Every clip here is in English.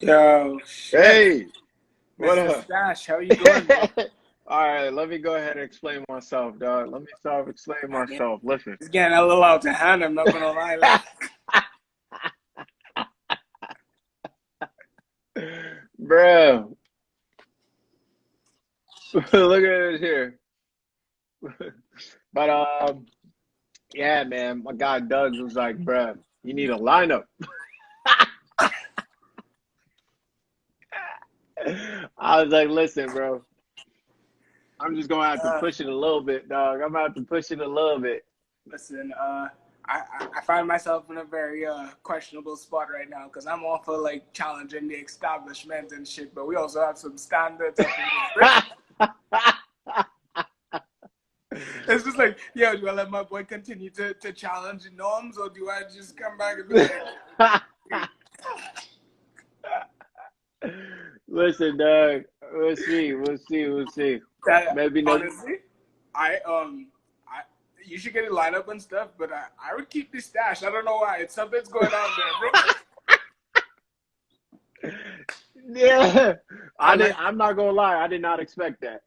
Yo, shit. Hey, what Mr. up? Stash, how you doing, bro? All right, let me go ahead and explain myself, dog. Let me start explaining I mean, myself. Listen, it's getting a little out of hand, I'm not gonna lie. Like, bro, look at it here. But yeah, man, my guy Doug was like, bro, you need a lineup. I was like, listen, bro, I'm just gonna have to uh, push it a little bit, dog. I'm gonna have to push it a little bit. listen, I find myself in a very questionable spot right now because I'm all for like challenging the establishment and shit, but we also have some standards up in this bitch. It's just like, yo, do I let my boy continue to challenge the norms, or do I just come back and be like, Listen, Doug, we'll see. that, Maybe next. honestly, I you should get a lineup and stuff, but I would keep the stash. I don't know why. It's something's going on there, bro. Yeah, I like I'm not gonna lie. I did not expect that.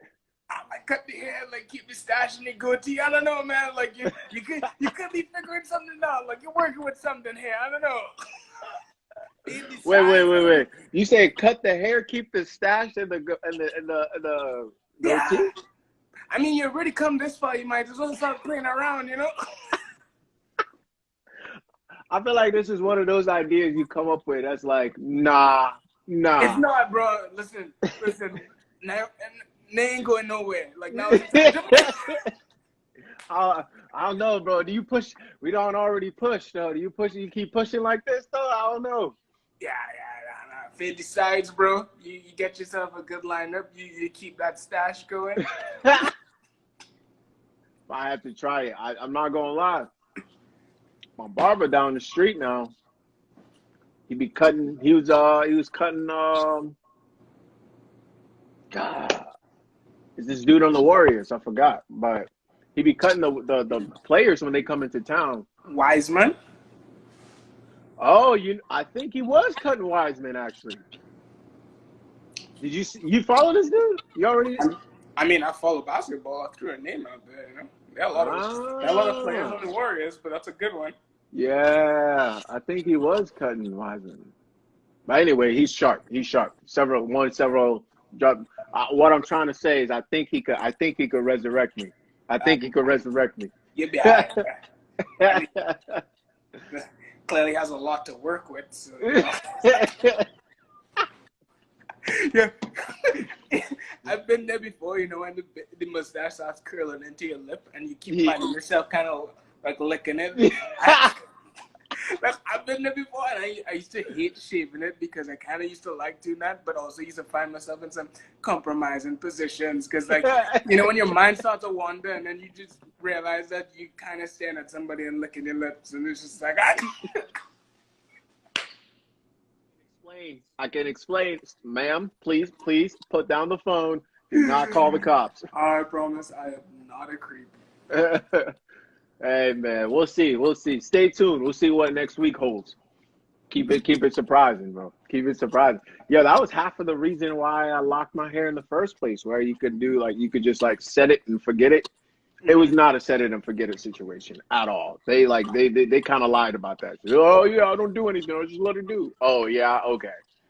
I like cut the hair, like keep the stash in the goatee. I don't know, man. Like you could be figuring something out. Like you're working with something here. I don't know. Maybe Wait, wait, size, wait, wait. You say cut the hair, keep the stash in the yeah. goatee? I mean, you already come this far. You might as well start playing around, you know. I feel like this is one of those ideas you come up with that's like, nah, It's nah. not, bro. Listen. Now, they ain't going nowhere. Like now it's tangible. I, I don't know, bro. Do you push? We don't already push, though. Do you push? You keep pushing like this, though. I don't know. Yeah. 50 sides, bro. You get yourself a good lineup. You keep that stash going. I have to try it. I'm not gonna lie. My barber down the street now. He be cutting. He was cutting. God, is this dude on the Warriors? I forgot, but he be cutting the players when they come into town. Wiseman. Oh, I think he was cutting Wiseman actually. Did you follow this dude? You already. I mean, I follow basketball. I threw a name out there. You know, there are a lot of players Ah, on the Warriors, but that's a good one. yeah, I think he was cutting Wiseman. But anyway, he's sharp. He's sharp. Several drop. What I'm trying to say is, I think he could. I think he could resurrect me. I Uh, think he could resurrect me. You'll be alright. I mean, clearly has a lot to work with. So, you know. Yeah. I've been there before, you know, when the mustache starts curling into your lip and you keep finding yourself kind of like licking it. Like, I've been there before, and I used to hate shaving it because I kind of used to like doing that, but also used to find myself in some compromising positions because, like, you know, when your mind starts to wander and then you just realize that you kind of staring at somebody and licking your lips, and it's just like, I can explain, ma'am. Please put down the phone. Do not call the cops. I promise I am not a creep. Hey man, we'll see. We'll see. Stay tuned. We'll see what next week holds. Keep it surprising, bro. Keep it surprising. Yeah, that was half of the reason why I locked my hair in the first place, where you could do like you could just like set it and forget it. It was not a set it and forget it situation at all. They kind of lied about that. Oh yeah, I don't do anything. I just let her do. Oh yeah, okay.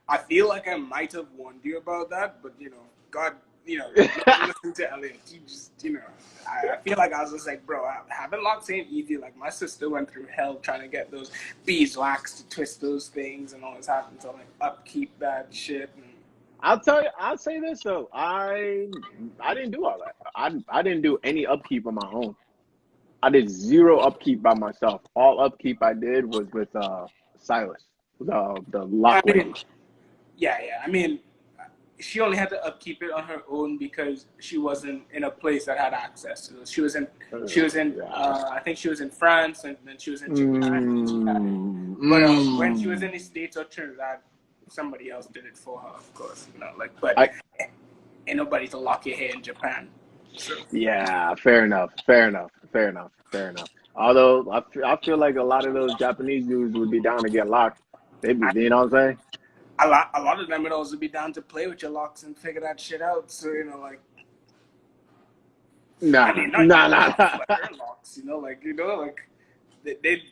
I feel like I might have warned you about that, but, you know, God, you know, listen to Elliot. He just, you know, I feel like I was just like, bro, having locks ain't easy. Like, my sister went through hell trying to get those beeswax to twist those things and all this happened to, like, upkeep that shit. And I'll tell you. I'll say this though. I didn't do all that. I didn't do any upkeep on my own. I did zero upkeep by myself. All upkeep I did was with Silas, the I lock mean, lady. yeah. I mean, she only had to upkeep it on her own because she wasn't in a place that had access to it. Yeah. I think she was in France, and then she was in Japan. She had it. Mm, But when she was mm. in the States or Trinidad, somebody else did it for her, of course. You know, like, but I ain't nobody to lock your hair in Japan. So Yeah. Fair enough. Fair enough. Fair enough. Fair enough. Although I feel like a lot of those Japanese dudes would be down to get locked. They be, I, you know what I'm saying? a lot of them would also be down to play with your locks and figure that shit out. So like, I mean, not your locks, but her locks. Like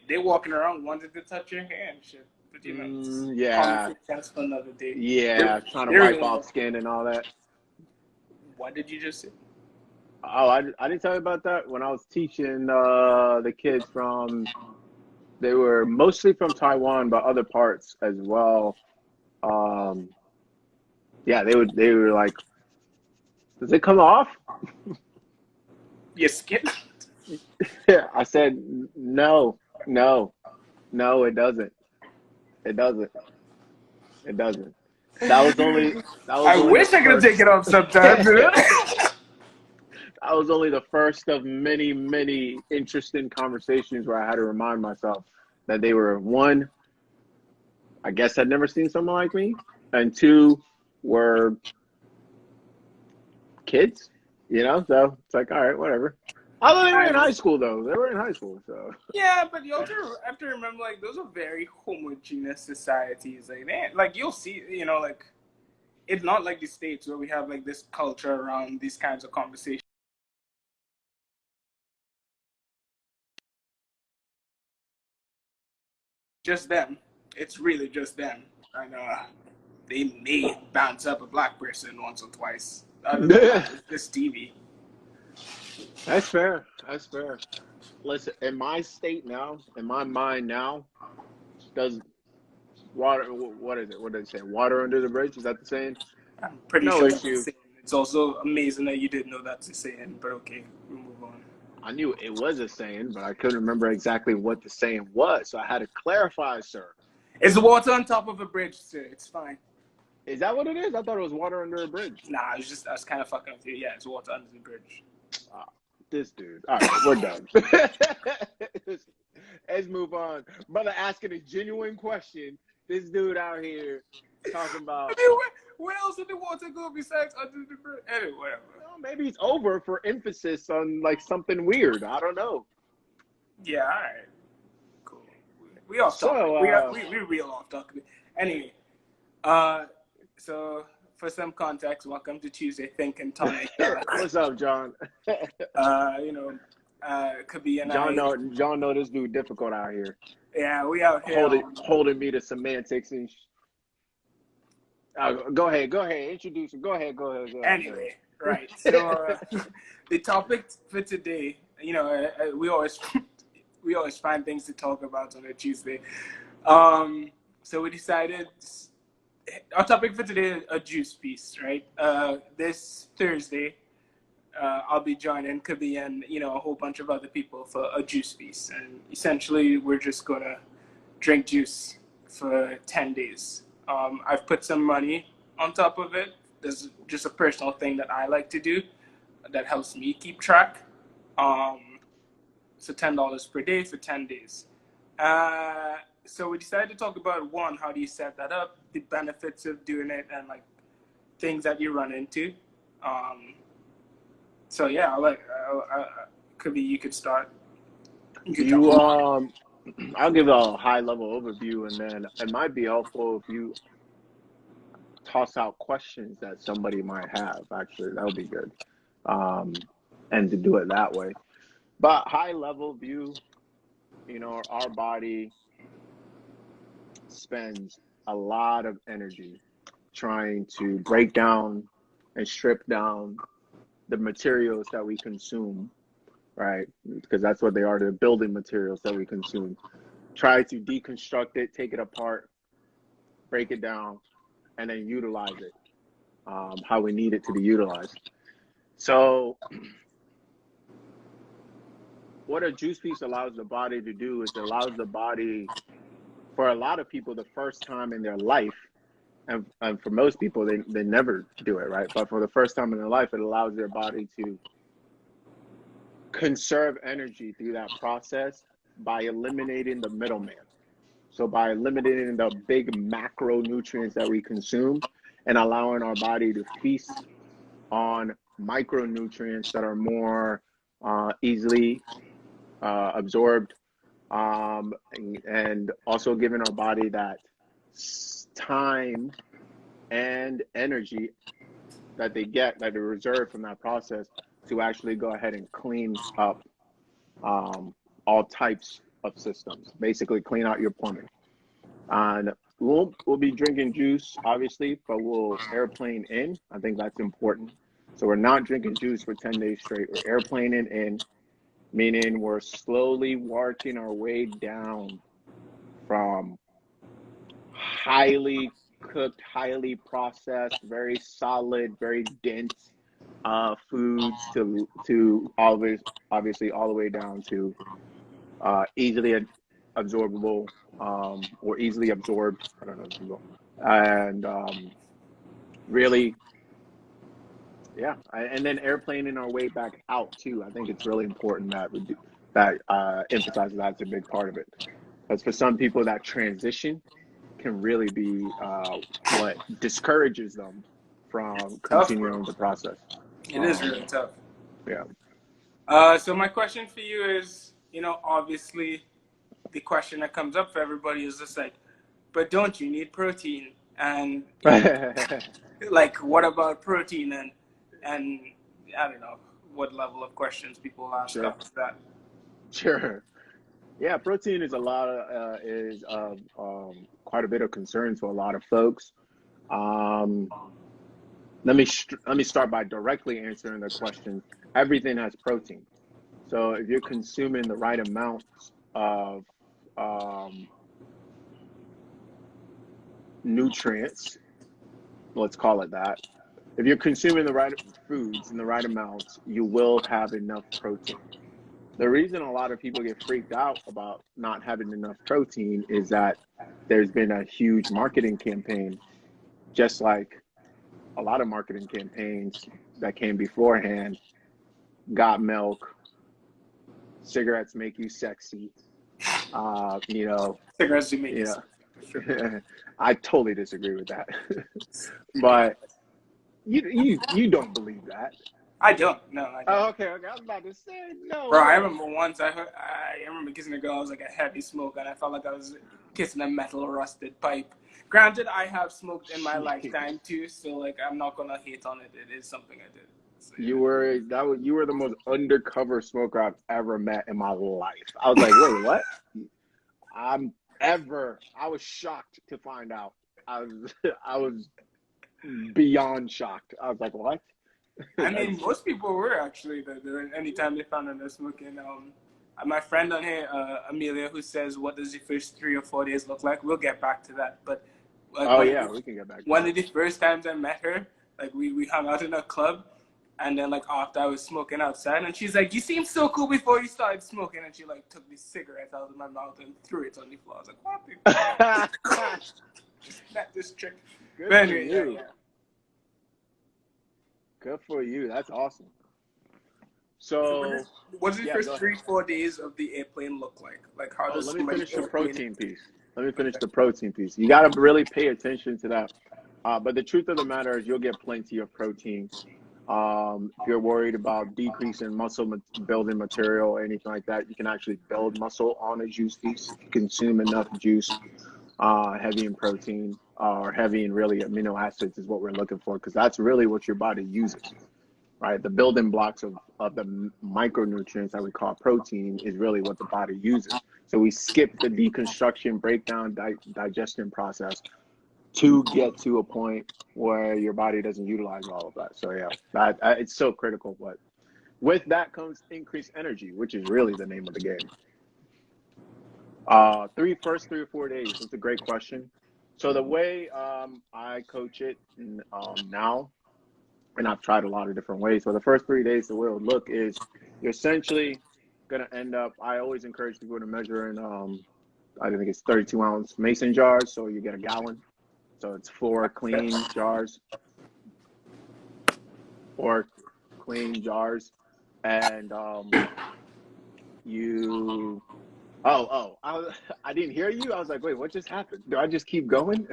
they walking around wanting to touch your hair and shit. But Yeah, that's for another day. yeah, trying to wipe off skin and all that. What did you just say? Oh, I didn't tell you about that when I was teaching the kids from. They were mostly from Taiwan, but other parts as well. Yeah, they were like, does it come off? Your skin? Yeah, I said no, it doesn't. It doesn't. It doesn't. That was only I the wish I could first. take it off sometimes. That was only the first of many, many interesting conversations where I had to remind myself that they were, one, I guess I'd never seen someone like me, and two, were kids, So it's like, all right, whatever. Although they were in high school, though. They were in high school, so. Yeah, but you also have to remember, like, those are very homogeneous societies. Like you'll see, like, it's not like the States where we have, like, this culture around these kinds of conversations. Just them. It's really just them. And they may bounce up a black person once or twice. Other than that, it's just TV. That's fair. That's fair. Listen, in my state now, in my mind now, does water, what is it? What did they say? Water under the bridge? Is that the saying? I'm pretty No sure issue. that's the saying. It's also amazing that you didn't know that's the saying, but okay, we'll move on. I knew it was a saying, but I couldn't remember exactly what the saying was, so I had to clarify, sir. It's water on top of a bridge, sir. It's fine. Is that what it is? I thought it was water under a bridge. Nah, I was kind of fucking with you. Yeah, it's water under the bridge. This dude. All right, we're done. Let's move on. Brother asking a genuine question. This dude out here talking about. I mean, where else did the water go besides under the bridge? Anyway, whatever. Well, maybe it's over for emphasis on like something weird. I don't know. Yeah, all right. Cool. We off topic. We real off topic. Anyway, so for some context, welcome to Tuesday Tink and Tonic. What's up, John? Kobi and John know this dude difficult out here. Yeah, we out here holding me to semantics and. Go ahead. Introduce him. Go ahead. Anyway, right. So the topic for today, we always find things to talk about on a Tuesday. So we decided our topic for today is a juice piece, right? This Thursday, I'll be joining Kobi and a whole bunch of other people for a juice piece, and essentially we're just gonna drink juice for 10 days. I've put some money on top of it. This is just a personal thing that I like to do that helps me keep track. So $10 per day for 10 days. So we decided to talk about, one, how do you set that up, the benefits of doing it, and like things that you run into. So yeah, Kobi, you could start. I'll give a high level overview, and then it might be helpful if you toss out questions that somebody might have. Actually, that would be good, and to do it that way. But high level view, our body spends a lot of energy trying to break down and strip down the materials that we consume. Right? Because that's what they are. They're building materials that we consume. Try to deconstruct it, take it apart, break it down, and then utilize it how we need it to be utilized. So what a juice piece allows the body to do is it allows the body, for a lot of people, the first time in their life, and for most people, they never do it, right? But for the first time in their life, it allows their body to conserve energy through that process by eliminating the middleman. So by eliminating the big macronutrients that we consume and allowing our body to feast on micronutrients that are more easily absorbed, and also giving our body that time and energy that they reserve from that process to actually go ahead and clean up all types of systems, basically clean out your plumbing. And we'll be drinking juice, obviously, but we'll airplane in. I think that's important. So we're not drinking juice for 10 days straight. We're airplaning in, meaning we're slowly working our way down from highly cooked, highly processed, very solid, very dense foods to always, obviously, all the way down to easily absorbable or easily absorbed. I don't know if you will. And really, yeah. And then airplaning our way back out too. I think it's really important that we do that. Emphasizes that's a big part of it. Because for some people, that transition can really be what discourages them from continuing the process. It is really tough. Yeah. So my question for you is, obviously, the question that comes up for everybody is just like, but don't you need protein? And like, what about protein? And I don't know what level of questions people ask after that. Sure. Yeah, protein is quite a bit of concern to a lot of folks. Let me start by directly answering the question. Everything has protein. So if you're consuming the right amounts of nutrients, let's call it that. If you're consuming the right foods in the right amounts, you will have enough protein. The reason a lot of people get freaked out about not having enough protein is that there's been a huge marketing campaign, just like a lot of marketing campaigns that came beforehand. Got milk, cigarettes make you sexy. Cigarettes do make you sexy. I totally disagree with that. But you don't believe that. I don't. No, I don't. Oh, okay. I was about to say no. Bro, I remember once I remember kissing a girl. I was like a heavy smoker, and I felt like I was kissing a metal rusted pipe. Granted, I have smoked in my lifetime too, so like I'm not gonna hate on it. It is something I did. So, yeah. You were the most undercover smoker I've ever met in my life. I was like, wait, what? I was shocked to find out. I was beyond shocked. I was like, what? I mean, most people were actually. Anytime they found out they're smoking. My friend on here, Amelia, who says, "What does the first 3 or 4 days look like?" We'll get back to that. But we can get back. One of the first times I met her, like we hung out in a club, and then like after I was smoking outside, and she's like, "You seemed so cool before you started smoking," and she like took the cigarette out of my mouth and threw it on the floor. I was like, "What?" Not this trick. Good but anyway, for you. Yeah. Good for you. That's awesome. So, what does the first 3-4 days of the airplane look like? Like, how does? Let me finish the protein piece. You got to really pay attention to that. But the truth of the matter is, you'll get plenty of protein. If you're worried about decreasing muscle building material or anything like that, you can actually build muscle on a juice piece. Consume enough juice, heavy in protein. Or heavy in really amino acids is what we're looking for, because that's really what your body uses, right? The building blocks of the micronutrients that we call protein is really what the body uses. So we skip the deconstruction, breakdown, digestion process to get to a point where your body doesn't utilize all of that. So yeah, it's so critical. But with that comes increased energy, which is really the name of the game. First 3 or 4 days. That's a great question. So the way I coach it now, and I've tried a lot of different ways. So the first 3 days, the way it would look is you're essentially going to end up, I always encourage people to measure in, I think it's 32-ounce mason jars. So you get a gallon. So it's 4 clean jars. 4 clean jars. And I didn't hear you. I was like, wait, what just happened? Do I just keep going?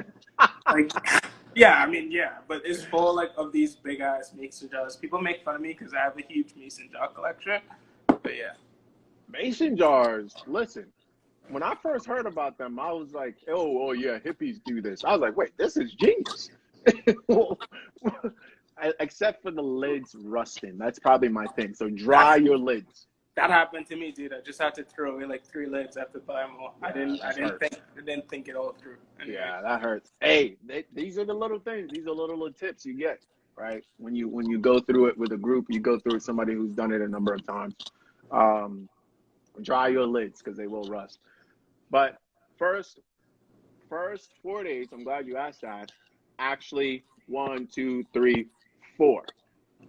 Yeah, but it's full like of these big ass mason jars. People make fun of me because I have a huge mason jar collection. But yeah, mason jars. Listen, when I first heard about them, I was like, oh yeah, hippies do this. I was like, wait, this is genius. Except for the lids rusting. That's probably my thing. So dry your lids. That happened to me, dude. I just had to throw away like 3 lids after buying more. Yeah, I didn't think it all through. Anyway. Yeah, that hurts. Hey, these are the little things. These are little tips you get, right? When you go through it with a group, you go through it with somebody who's done it a number of times. Dry your lids because they will rust. But first 4 days, I'm glad you asked that. Actually, 1, 2, 3, 4.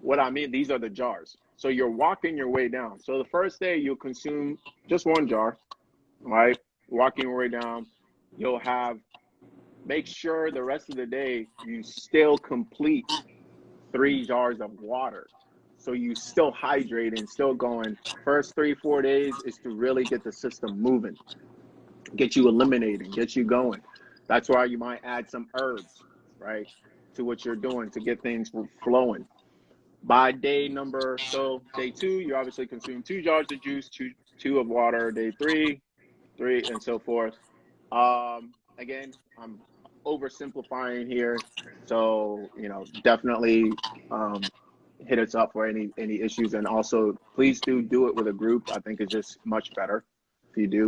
What I mean, these are the jars. So you're walking your way down. So the first day you'll consume just 1 jar, right? Walking your way down, you'll make sure the rest of the day you still complete 3 jars of water. So you still hydrating, still going. First 3-4 days is to really get the system moving, get you eliminating, get you going. That's why you might add some herbs, right, to what you're doing to get things flowing. By day 2, you obviously consume 2 jars of juice, two of water. Day 3, and so forth. Again, I'm oversimplifying here, so definitely hit us up for any issues, and also please do it with a group. I think it's just much better if you do.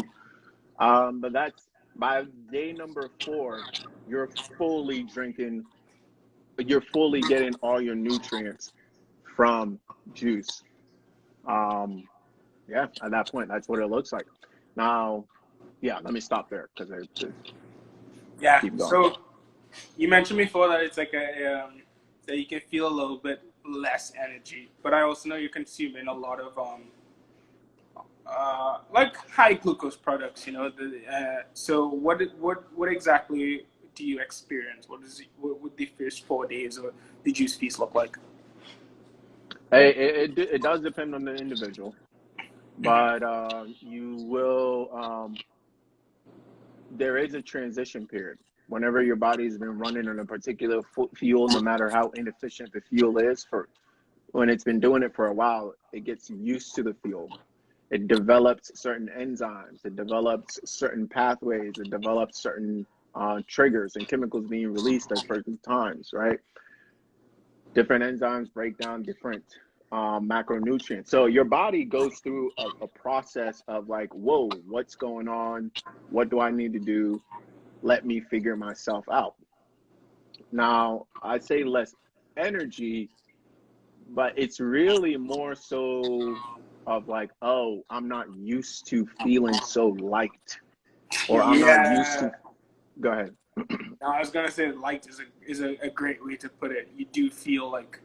But that's by day 4, you're fully drinking, you're fully getting all your nutrients from juice. Yeah, at that point, that's what it looks like. Now, yeah, let me stop there because keep going. So you mentioned before that it's like that you can feel a little bit less energy, but I also know you're consuming a lot of like high glucose products. So what exactly do you experience? What would the first 4 days or the juice feast look like? Hey, it does depend on the individual, but you will. There is a transition period. Whenever your body's been running on a particular fuel, no matter how inefficient the fuel is, when it's been doing it for a while, it gets used to the fuel. It develops certain enzymes. It develops certain pathways. It develops certain triggers and chemicals being released at certain times, right? Different enzymes break down different macronutrients. So your body goes through a process of like, whoa, what's going on? What do I need to do? Let me figure myself out. Now, I say less energy, but it's really more so of like, oh, I'm not used to feeling so light, or I'm not used to. Go ahead. I was gonna say light is a great way to put it. You do feel like,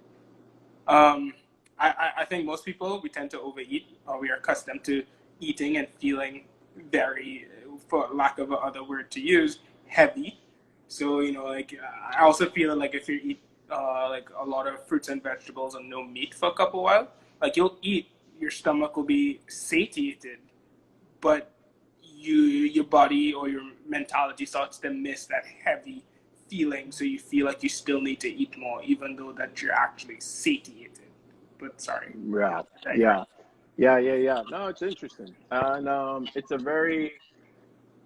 I think most people, we tend to overeat, or we are accustomed to eating and feeling very, for lack of another word to use, heavy. So like I also feel like if you eat like a lot of fruits and vegetables and no meat for a couple while, like you'll eat, your stomach will be satiated, but your body or your mentality starts to miss that heavy feeling, so you feel like you still need to eat more, even though that you're actually satiated. But sorry. Yeah. No, it's interesting, and it's a very.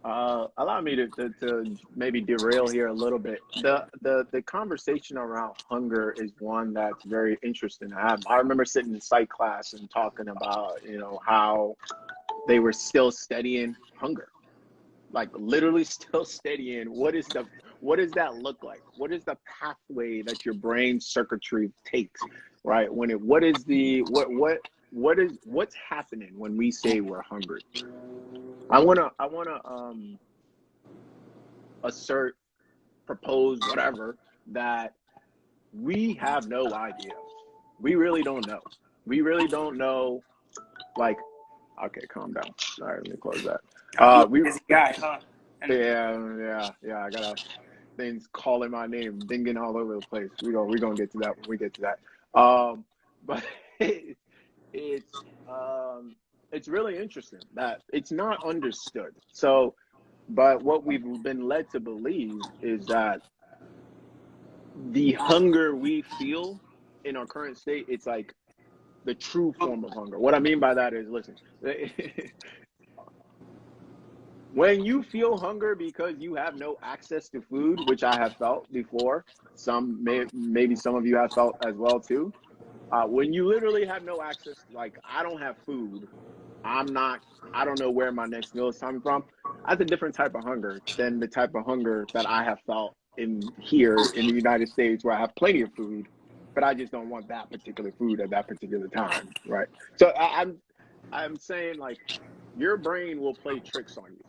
Allow me to maybe derail here a little bit. The conversation around hunger is one that's very interesting. I remember sitting in psych class and talking about how they were still studying hunger, like literally still studying what does that look like? What is the pathway that your brain circuitry takes, right? What's happening when we say we're hungry? I wanna assert, propose, whatever, that we have no idea. We really don't know. We really don't know. Like, okay, calm down. All right, let me close that. Busy guy, huh? Yeah. I got things calling my name, dinging all over the place. We're gonna get to that when we get to that. But it's really interesting that it's not understood. So, but what we've been led to believe is that the hunger we feel in our current state, it's like the true form of hunger. What I mean by that is, listen, When you feel hunger because you have no access to food, which I have felt before, maybe some of you have felt as well too. When you literally have no access, like I don't have food, I'm not, I don't know where my next meal is coming from. That's a different type of hunger than the type of hunger that I have felt in here in the United States, where I have plenty of food, but I just don't want that particular food at that particular time, right? So I'm saying like your brain will play tricks on you.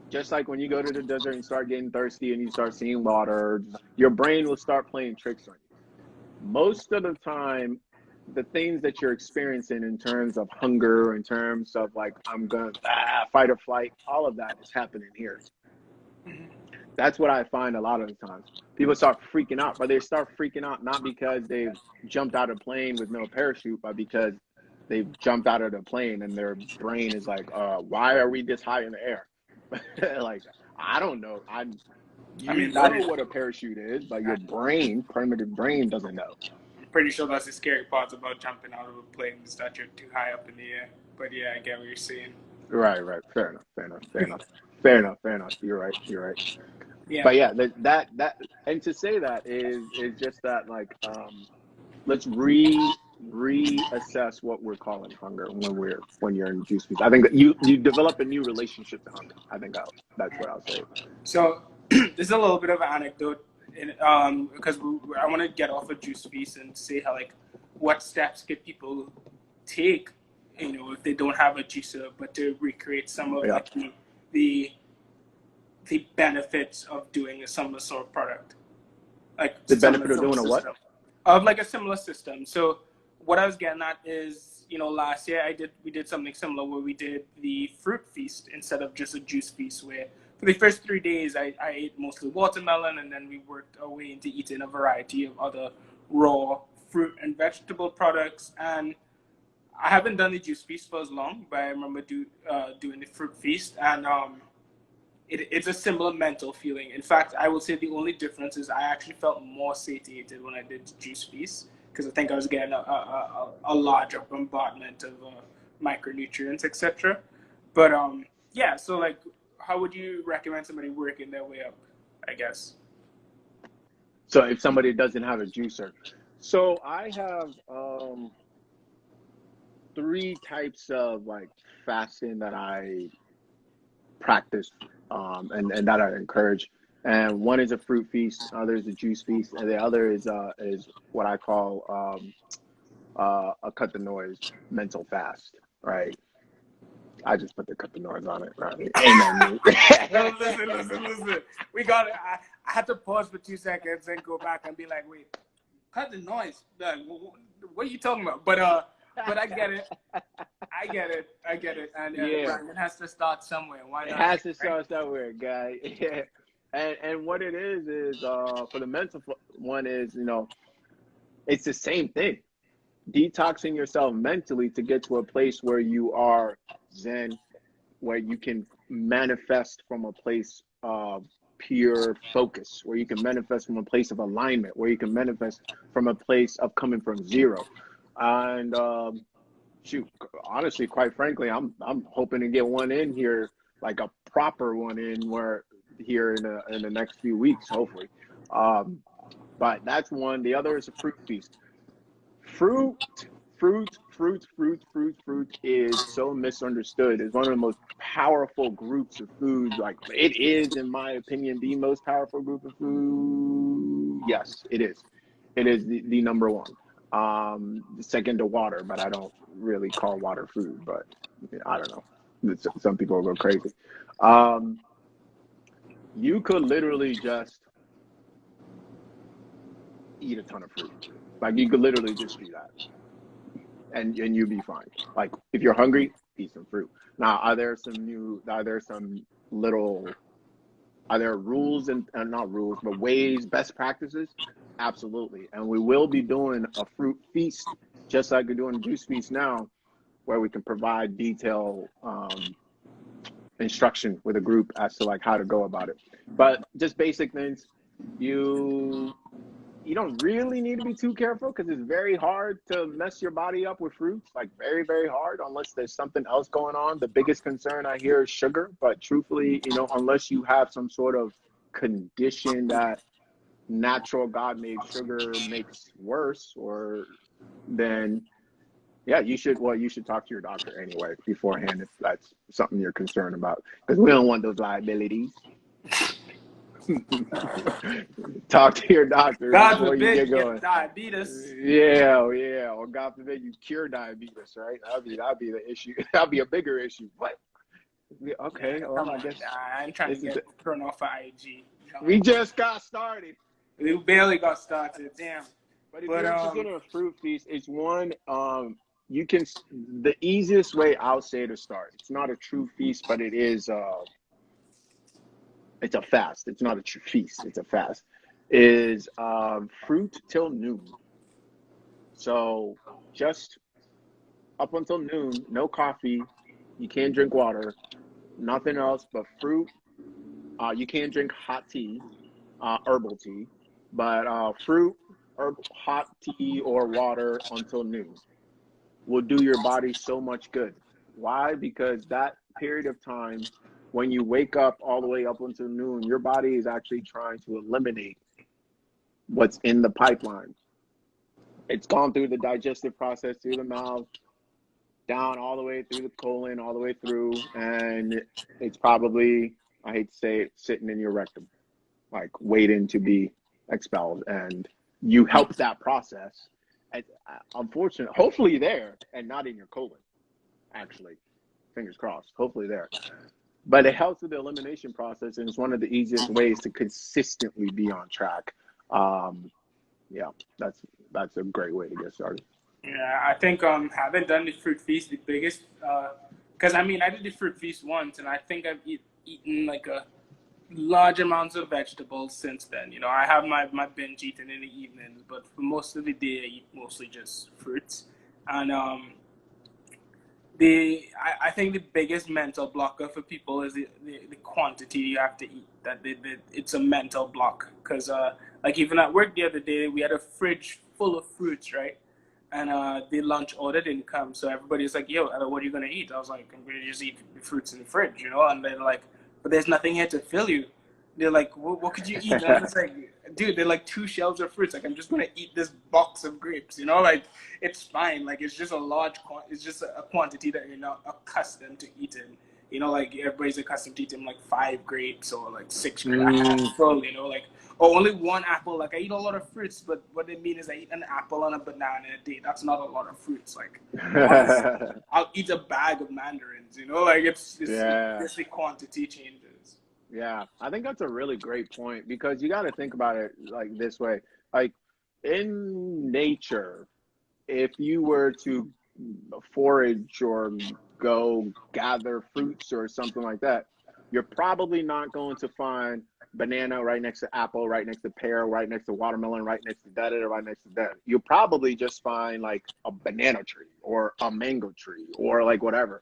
Just like when you go to the desert and start getting thirsty and you start seeing water, your brain will start playing tricks on you. Most of the time, the things that you're experiencing in terms of hunger, in terms of like, I'm going to fight or flight, all of that is happening here. That's what I find a lot of the times. People start freaking out, but they start freaking out not because they've jumped out of a plane with no parachute, but because they've jumped out of the plane and their brain is like, why are we this high in the air? Like, I don't know. You know what a parachute is, but your brain, primitive brain, doesn't know. I'm pretty sure that's the scary part about jumping out of a plane, is that you're too high up in the air. But yeah, I get what you're saying. Right. Fair enough. You're right. Yeah. But yeah, that and to say that is just that like let's reassess what we're calling hunger when you're in juice feast. I think that you develop a new relationship to hunger. I think that's what I'll say. So this is a little bit of an anecdote, because I want to get off of juice feast and say how like what steps could people take, if they don't have a juicer, but to recreate some of like the benefits of doing a similar sort of product. Like the benefit of doing a what? Of like a similar system. So what I was getting at is, last year we did something similar where we did the fruit feast instead of just a juice feast, where for the first 3 days I ate mostly watermelon, and then we worked our way into eating a variety of other raw fruit and vegetable products. And I haven't done the juice feast for as long, but I remember doing the fruit feast, and it's a similar mental feeling. In fact, I will say the only difference is I actually felt more satiated when I did the juice feast, because I think I was getting a larger bombardment of micronutrients, etc. But yeah, so like, how would you recommend somebody working their way up, I guess? So if somebody doesn't have a juicer, so I have 3 types of like fasting that I practice and that I encourage. And one is a fruit feast, other is a juice feast, and the other is what I call a cut the noise mental fast, right? I just put the cut the noise on it, right? Amen. Listen. We got it. I had to pause for 2 seconds and go back and be like, wait, cut the noise. What are you talking about? But I get it. And it has to start somewhere. Why not? It has to start somewhere, guy. Yeah. And what it is for the mental one is, it's the same thing. Detoxing yourself mentally to get to a place where you are zen, where you can manifest from a place of pure focus, where you can manifest from a place of alignment, where you can manifest from a place of coming from zero. And honestly, quite frankly, I'm hoping to get one in here, like a proper one in here in the next few weeks, hopefully. But that's one. The other is a fruit feast. Fruit is so misunderstood. It's one of the most powerful groups of foods. Like, it is, in my opinion, the most powerful group of food. Yes, it is. It is the number one. Second to water, but I don't really call water food, but I don't know. Some people will go crazy. You could literally just eat a ton of fruit. Like, you could literally just do that, and you'd be fine. Like, if you're hungry, eat some fruit. Now, are there rules and not rules, but ways, best practices? Absolutely. And we will be doing a fruit feast, just like we're doing a juice feast now, where we can provide detailed instruction with a group as to like how to go about it. But just basic things. You you don't really need to be too careful because it's very hard to mess your body up with fruits, like very, very hard, unless there's something else going on. The biggest concern I hear is sugar, but truthfully, unless you have some sort of condition that natural God-made sugar makes worse, or then yeah, you should talk to your doctor anyway beforehand if that's something you're concerned about, because we don't want those liabilities. Talk to your doctor God before you forbid get you going. get diabetes. Yeah, or God forbid you cure diabetes, right? That'd be the issue. That'd be a bigger issue. What? Okay, Yeah, well, come I on. guess Nah, I'm trying to get thrown off of IG. we just got started. We barely got started. Damn. But if you're interested in a fruit feast, it's one you can. The easiest way I'll say to start. It's not a true feast, but it is. It's a fast. It's not a true feast. It's a fast. Is fruit till noon. So just up until noon, no coffee. You can't drink water. Nothing else but fruit. You can't drink hot tea, herbal tea, but fruit, hot tea, or water until noon will do your body so much good. Why? Because that period of time, when you wake up all the way up until noon, your body is actually trying to eliminate what's in the pipeline. It's gone through the digestive process, through the mouth, down all the way through the colon, all the way through, and it's probably, I hate to say it, sitting in your rectum, like waiting to be expelled. And you help that process. Unfortunately, hopefully there, and not in your colon, actually. Fingers crossed, hopefully there. But it helps with the elimination process, and it's one of the easiest ways to consistently be on track. Yeah, that's a great way to get started. Yeah, I think having done the fruit feast, the biggest, because I mean I did the fruit feast once, and I think I've eaten like a large amounts of vegetables since then. I have my binge eating in the evenings, but for most of the day I eat mostly just fruits. And I think the biggest mental blocker for people is the quantity you have to eat. That it's a mental block, because like even at work the other day we had a fridge full of fruits, right? And the lunch order didn't come, so everybody's like, "Yo, what are you gonna eat?" I was like, "I'm gonna just eat the fruits in the fridge," And they're like, "But there's nothing here to fill you." They're like, "What could you eat?" And I'm just like, "Dude, they're like 2 shelves of fruits. Like, I'm just gonna eat this box of grapes. Like it's fine. Like it's just it's just a quantity that you're not accustomed to eating. Like everybody's accustomed to eating like 5 grapes or like 6 grapes, a handful. Like, or only 1 apple. Like I eat a lot of fruits, but what they mean is I eat an apple and a banana a day. That's not a lot of fruits. Like I'll eat a bag of mandarins. Like it's just the quantity changes. Yeah, I think that's a really great point, because you got to think about it like this way. Like in nature, if you were to forage or go gather fruits or something like that, you're probably not going to find banana right next to apple, right next to pear, right next to watermelon, right next to that, right next to that. You'll probably just find like a banana tree or a mango tree or like whatever.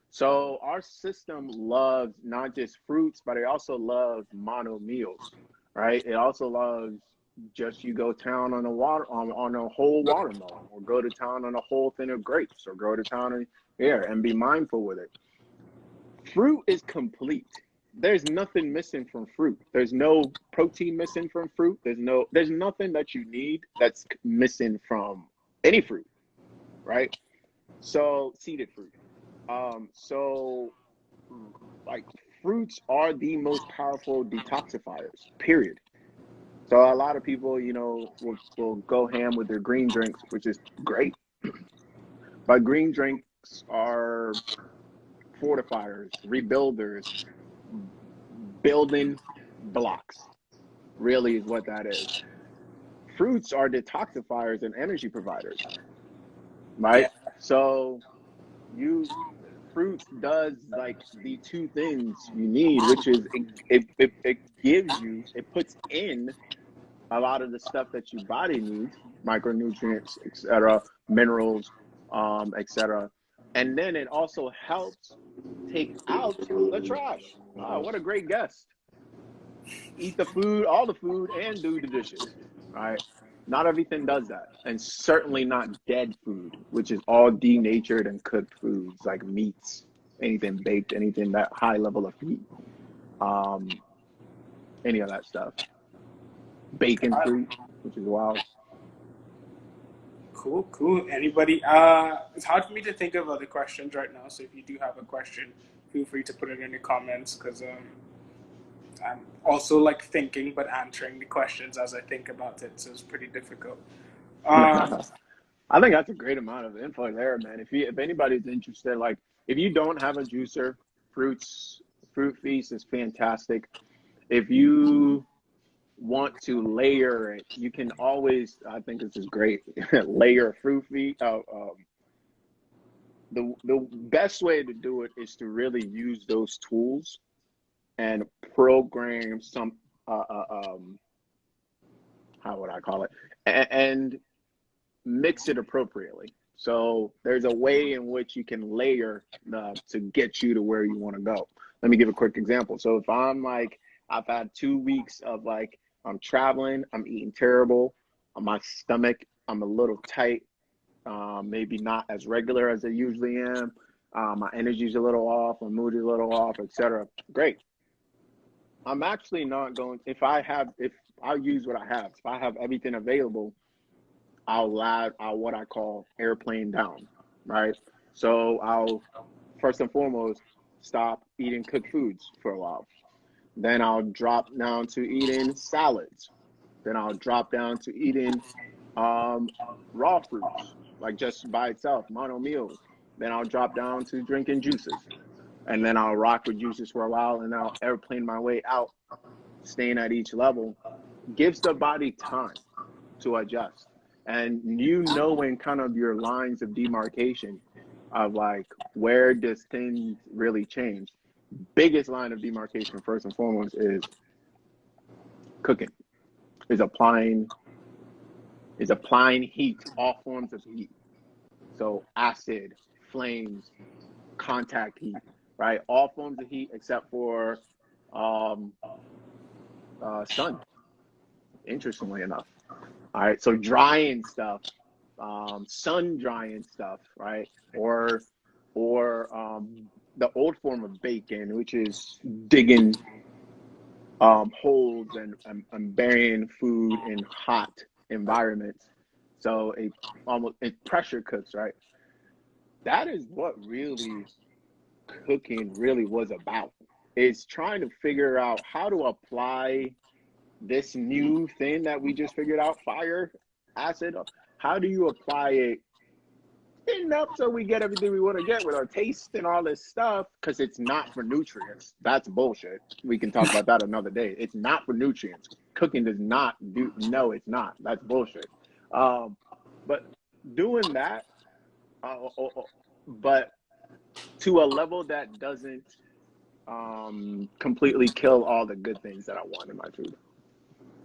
So our system loves not just fruits, but it also loves mono meals, right? It also loves just you go town on on a whole watermelon, or go to town on a whole thing of grapes, or go to town and be mindful with it. Fruit is complete. There's nothing missing from fruit. There's no protein missing from fruit. There's nothing that you need that's missing from any fruit, right? So seeded fruit. So like fruits are the most powerful detoxifiers, period. So a lot of people, will go ham with their green drinks, which is great. But green drinks are fortifiers, rebuilders, building blocks, really is what that is. Fruits are detoxifiers and energy providers, right? Yeah. So fruits does like the 2 things you need, which is it gives you, it puts in a lot of the stuff that your body needs, micronutrients, etc., minerals, etc. And then it also helps take out the trash. What a great guest. Eat the food, all the food, and do the dishes, right? Not everything does that, and certainly not dead food, which is all denatured and cooked foods like meats, anything baked, anything that high level of heat, um, any of that stuff. Bacon free, which is wild. Cool, cool. Anybody? It's hard for me to think of other questions right now. So if you do have a question, feel free to put it in the comments because I'm also like thinking but answering the questions as I think about it. So it's pretty difficult. I think that's a great amount of info there, man. If anybody's interested, like if you don't have a juicer, fruit feast is fantastic. If you want to layer it, you can always. I think this is great. Layer fruit feast. The best way to do it is to really use those tools and program some. How would I call it? And mix it appropriately. So there's a way in which you can layer to get you to where you want to go. Let me give a quick example. So if I'm like, I've had 2 weeks of like, I'm traveling, I'm eating terrible, my stomach, I'm a little tight, maybe not as regular as I usually am, my energy's a little off, my mood is a little off, etc. Great. I'm actually not going, if I'll use what I have. If I have everything available, I'll what I call airplane down, right? So I'll first and foremost stop eating cooked foods for a while. Then I'll drop down to eating salads. Then I'll drop down to eating raw fruits, like just by itself, mono meals. Then I'll drop down to drinking juices. And then I'll rock with juices for a while, and I'll airplane my way out, staying at each level. Gives the body time to adjust. And knowing kind of your lines of demarcation of like, where does things really change? Biggest line of demarcation, first and foremost, is cooking, is applying heat, all forms of heat. So acid, flames, contact heat, right? All forms of heat except for sun, interestingly enough. All right, so drying stuff, sun drying stuff, right? Or the old form of bacon, which is digging holes and burying food in hot environments. So it pressure cooks, right? That is what really cooking really was about. Is trying to figure out how to apply this new thing that we just figured out, fire, acid. How do you apply it enough so we get everything we want to get with our taste and all this stuff? Because it's not for nutrients. That's bullshit. We can talk about that another day. It's not for nutrients. Cooking does not do. No, it's not. That's bullshit. But doing that, but to a level that doesn't completely kill all the good things that I want in my food.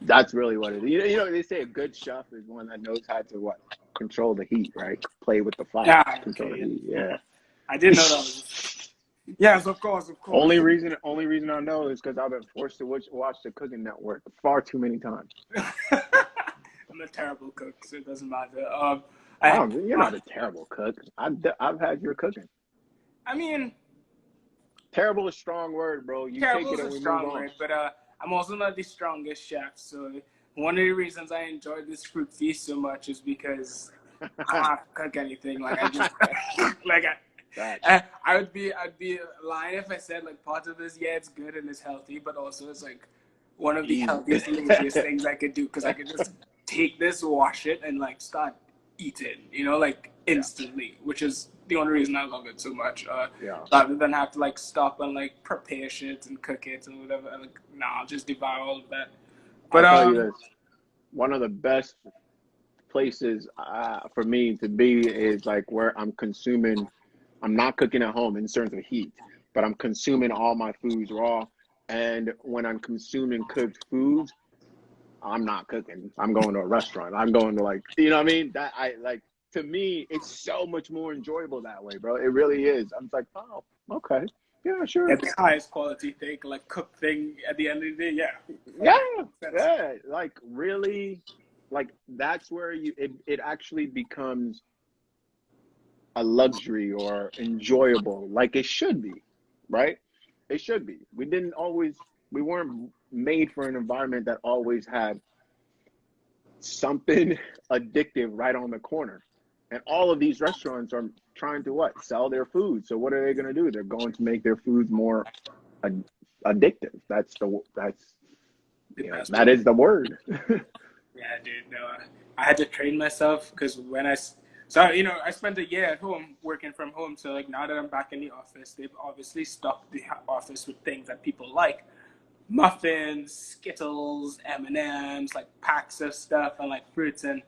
That's really what it is. You know, they say a good chef is one that knows how to control the heat, right? Play with the fire, Yeah, control okay. the heat. Yeah. I didn't know that. Yes, of course. Only reason I know is because I've been forced to watch the Cooking Network far too many times. I'm a terrible cook, so it doesn't matter. You're not a terrible cook. I've had your cooking. I mean, terrible is a strong word, bro. You take it and we move on. Word, but I'm also not the strongest chef. So one of the reasons I enjoyed this fruit feast so much is because I don't have to cook anything. Like I just I'd be lying if I said like part of this, yeah, it's good and it's healthy, but also it's like one of the healthiest, easiest things I could do because I could just take this, wash it, and like start eating, like instantly, which is the only reason I love it so much. Rather than have to like stop and like prepare shit and cook it and whatever. Like, I'll just devour all of that. But I'll tell you this: one of the best places for me to be is like where I'm consuming. I'm not cooking at home in terms of heat, but I'm consuming all my foods raw. And when I'm consuming cooked foods, I'm not cooking. I'm going to a restaurant. I'm going to like, you know what I mean? That to me, it's so much more enjoyable that way, bro. It really is. I'm like, oh, okay. Yeah, sure. It's the highest quality thing, like cooked thing at the end of the day, yeah. Yeah. Like really like that's where it actually becomes a luxury or enjoyable, like it should be, right? It should be. We weren't made for an environment that always had something addictive right on the corner. And all of these restaurants are trying to what? Sell their food. So what are they going to do? They're going to make their foods more addictive. That is the word. Yeah, dude. No, I had to train myself because I spent a year at home working from home. So like now that I'm back in the office, they've obviously stocked the office with things that people like: muffins, Skittles, M&Ms, like packs of stuff, and like fruits. And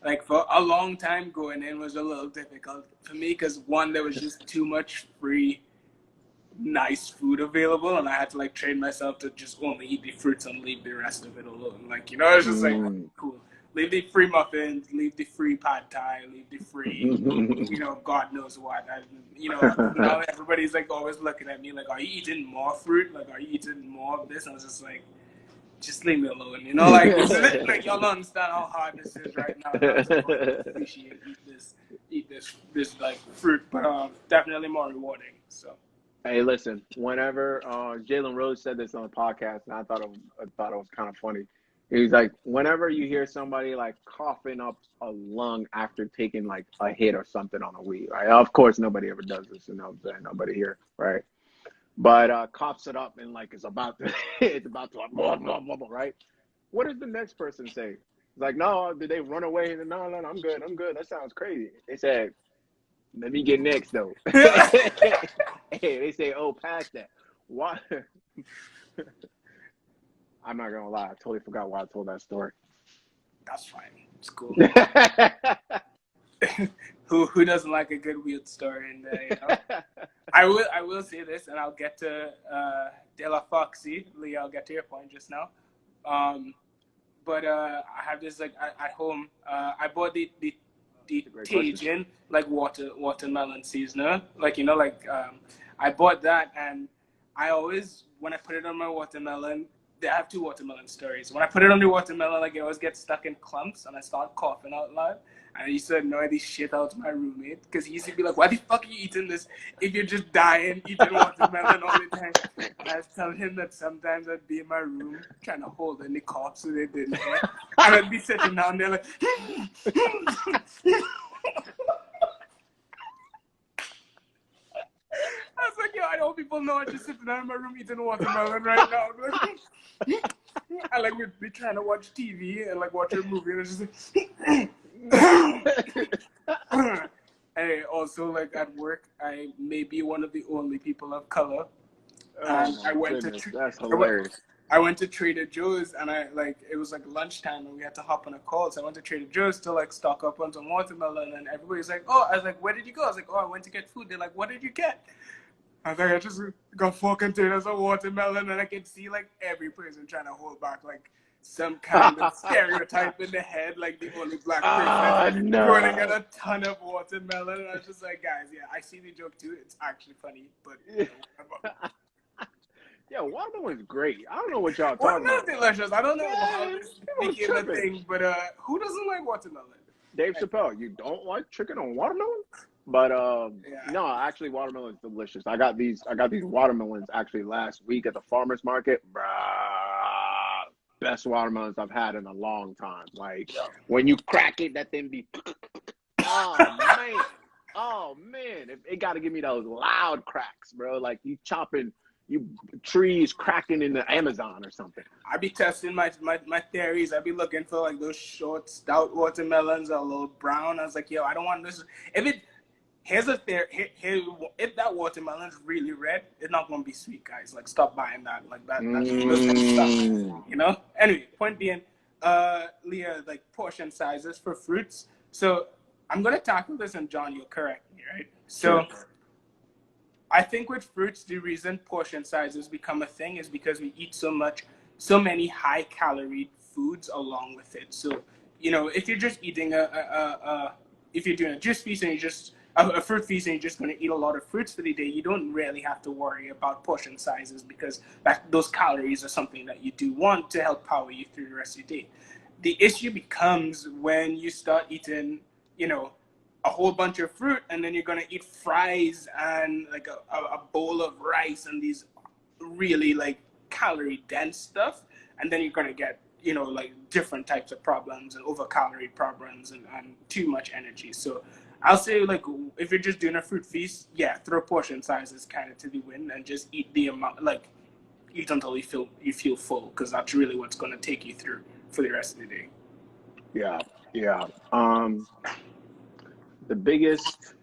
like for a long time, going in was a little difficult for me because one, there was just too much free nice food available, and I had to like train myself to just only eat the fruits and leave the rest of it alone. Like, it's just like cool. Leave the free muffins, leave the free pad thai, leave the free, God knows what. Now everybody's like always looking at me like, are you eating more fruit? Like, are you eating more of this? And I was just like, just leave me alone. Like y'all don't understand how hard this is right now. And I was like, appreciate eat this like fruit, but definitely more rewarding. So. Hey, listen. Whenever Jalen Rose said this on the podcast, and I thought it was kind of funny. He's like, whenever you hear somebody like coughing up a lung after taking like a hit or something on a weed, right? Of course, nobody ever does this, you know what I'm saying? Nobody here, right? But coughs it up and like it's about to blah, blah, blah, blah, right? What does the next person say? It's like, no, did they run away? No, I'm good. That sounds crazy. They said, let me get next though. Hey, they say, oh, past that. Why? I'm not gonna lie, I totally forgot why I told that story. That's fine. It's cool. Who doesn't like a good weird story in there? I will say this, and I'll get to De La Foxy. Leah, I'll get to your point just now. But I have this like at home. I bought the Tajin like watermelon seasoner. I bought that, and I always, when I put it on my watermelon, I have two watermelon stories. When I put it on the watermelon, like it always gets stuck in clumps, and I start coughing out loud. And I used to annoy the shit out of my roommate because he used to be like, "Why the fuck are you eating this if you're just dying eating watermelon all the time?" And I was telling him that sometimes I'd be in my room trying to hold in the cough so they didn't hear, and I'd be sitting down there like. I was like, I know people know I'm just sitting down in my room eating watermelon right now. I like we'd be trying to watch TV and like watch a movie, and it's just like. Hey, also like at work, I may be one of the only people of color. And that's hilarious. I went to Trader Joe's, and it was like lunchtime, and we had to hop on a call. So I went to Trader Joe's to like stock up on some watermelon, and everybody's like, "Oh," I was like, "Where did you go?" I was like, "Oh, I went to get food." They're like, "What did you get?" I was like, "I just got 4 containers of watermelon," and I could see like every person trying to hold back like some kind of stereotype in the head, like the only black person running at a ton of watermelon. And I was just like, guys, yeah, I see the joke too. It's actually funny, but. Yeah, watermelon is great. I don't know what y'all talking about. Watermelon's delicious. I don't know how this became a thing, but who doesn't like watermelon? Dave Chappelle, you don't like chicken on watermelon? But no, actually, watermelon is delicious. I got these watermelons actually last week at the farmers market. Bruh, best watermelons I've had in a long time. Like when you crack it, that thing be. Oh man, it got to give me those loud cracks, bro. Like you chopping. Trees cracking in the Amazon or something. I be testing my theories. I be looking for like those short, stout watermelons, a little brown. I was like, I don't want this. Here's a theory. If that watermelon is really red, it's not gonna be sweet, guys. Like, stop buying that. Like that's stuff. Anyway, point being, Leah, like portion sizes for fruits. So I'm gonna tackle this, and John, you'll correct me, right? So. Sure. I think with fruits, the reason portion sizes become a thing is because we eat so many high-calorie foods along with it. So, if you're just eating if you're doing a juice feast and a fruit feast and you're just going to eat a lot of fruits for the day, you don't really have to worry about portion sizes because those calories are something that you do want to help power you through the rest of your day. the issue becomes when you start eating, you know, a whole bunch of fruit, and then you're gonna eat fries and like a bowl of rice and these really like calorie dense stuff, and then you're gonna get, you know, like different types of problems and overcalorie problems and too much energy. So I'll say, like, if you're just doing a fruit feast, yeah, throw portion sizes kind of to the wind and just eat the amount, like eat until you feel full, because that's really what's going to take you through for the rest of the day. Yeah, yeah. The biggest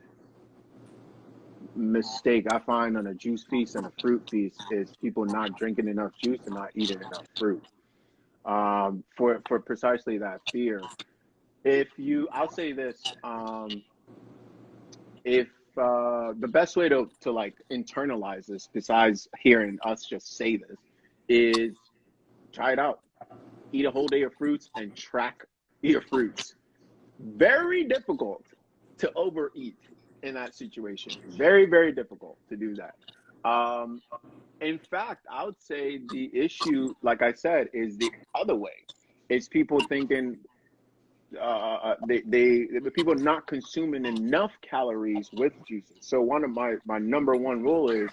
mistake I find on a juice feast and a fruit feast is people not drinking enough juice and not eating enough fruit. For precisely that fear. I'll say this, if the best way to like internalize this, besides hearing us just say this, is try it out. Eat a whole day of fruits and track your fruits. Very difficult to overeat in that situation. Very, very difficult to do that. In fact, I would say the issue, like I said, is the other way. It's people thinking the people not consuming enough calories with juices. So one of my number one rule is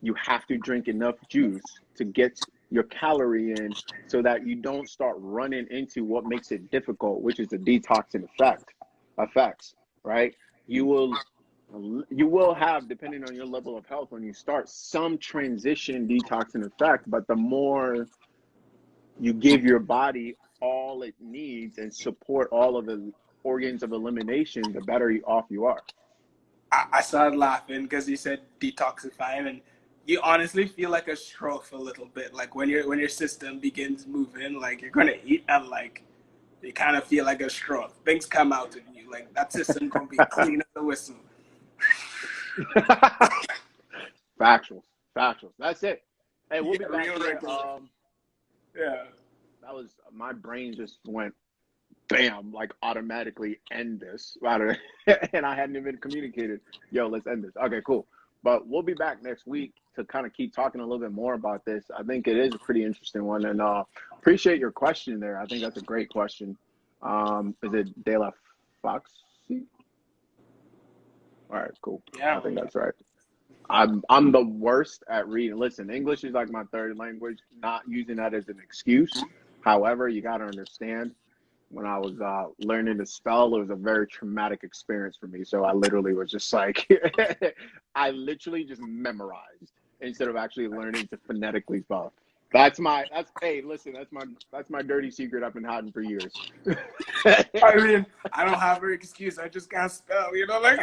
you have to drink enough juice to get your calorie in, so that you don't start running into what makes it difficult, which is the detoxing effects, right? You will have, depending on your level of health when you start, some transition detoxing effect, but the more you give your body all it needs and support all of the organs of elimination, the better off you are. I started laughing because you said detoxifying, and you honestly feel like a stroke a little bit. Like when your system begins moving, like you're gonna eat and like you kind of feel like a stroke. Things come out of you, like that system gonna be clean as a whistle. Factuals. That's it. Hey, we'll be back here. Yeah. That was, my brain just went bam, like automatically end this. And I hadn't even communicated, yo, let's end this. Okay, cool. But we'll be back next week to kind of keep talking a little bit more about this. I think it is a pretty interesting one, and appreciate your question there. I think that's a great question. Is it De La Foxy? All right, cool. Yeah. I think that's right. I'm the worst at reading. Listen, English is like my third language. Not using that as an excuse. However, you got to understand, when I was learning to spell, it was a very traumatic experience for me. So I literally was just like, I literally just memorized instead of actually learning to phonetically spell. Hey, listen, that's my dirty secret I've been hiding for years. I mean, I don't have an excuse. I just can't spell, you know, like.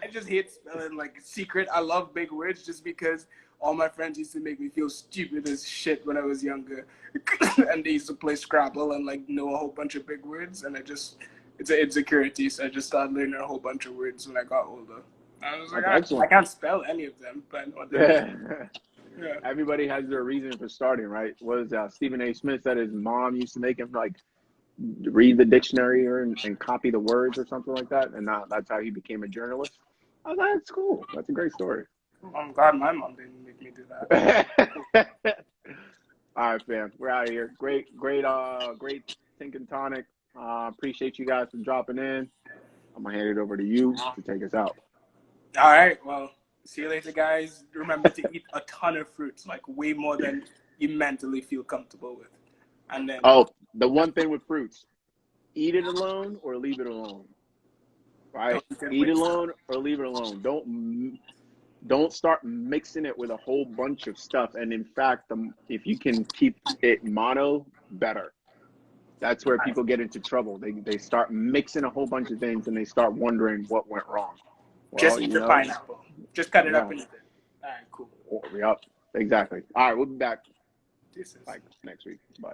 I just hate spelling, like, secret. I love big words just because all my friends used to make me feel stupid as shit when I was younger. And they used to play Scrabble and, like, know a whole bunch of big words. And it's an insecurity. So I just started learning a whole bunch of words when I got older. I was like, I can't spell any of them. But yeah. Everybody has their reason for starting, right? What is that? Stephen A. Smith said his mom used to make him, like, read the dictionary and copy the words or something like that, and that's how he became a journalist. Oh, that's cool. That's a great story. I'm glad my mom didn't make me do that. All right, fam, we're out of here. Great Tink and Tonic. Appreciate you guys for dropping in. I'm gonna hand it over to you to take us out. All right, well, see you later, guys. Remember to eat a ton of fruits, like way more than you mentally feel comfortable with. And then, the one thing with fruits, eat it alone or leave it alone. Right? Eat it alone or leave it alone. Don't start mixing it with a whole bunch of stuff. And in fact, if you can keep it mono, better. That's where people get into trouble. They start mixing a whole bunch of things and they start wondering what went wrong. Well, just eat the pineapple. Just cut it up and eat it. All right, cool. Yep, exactly. All right, we'll be back next week. Bye.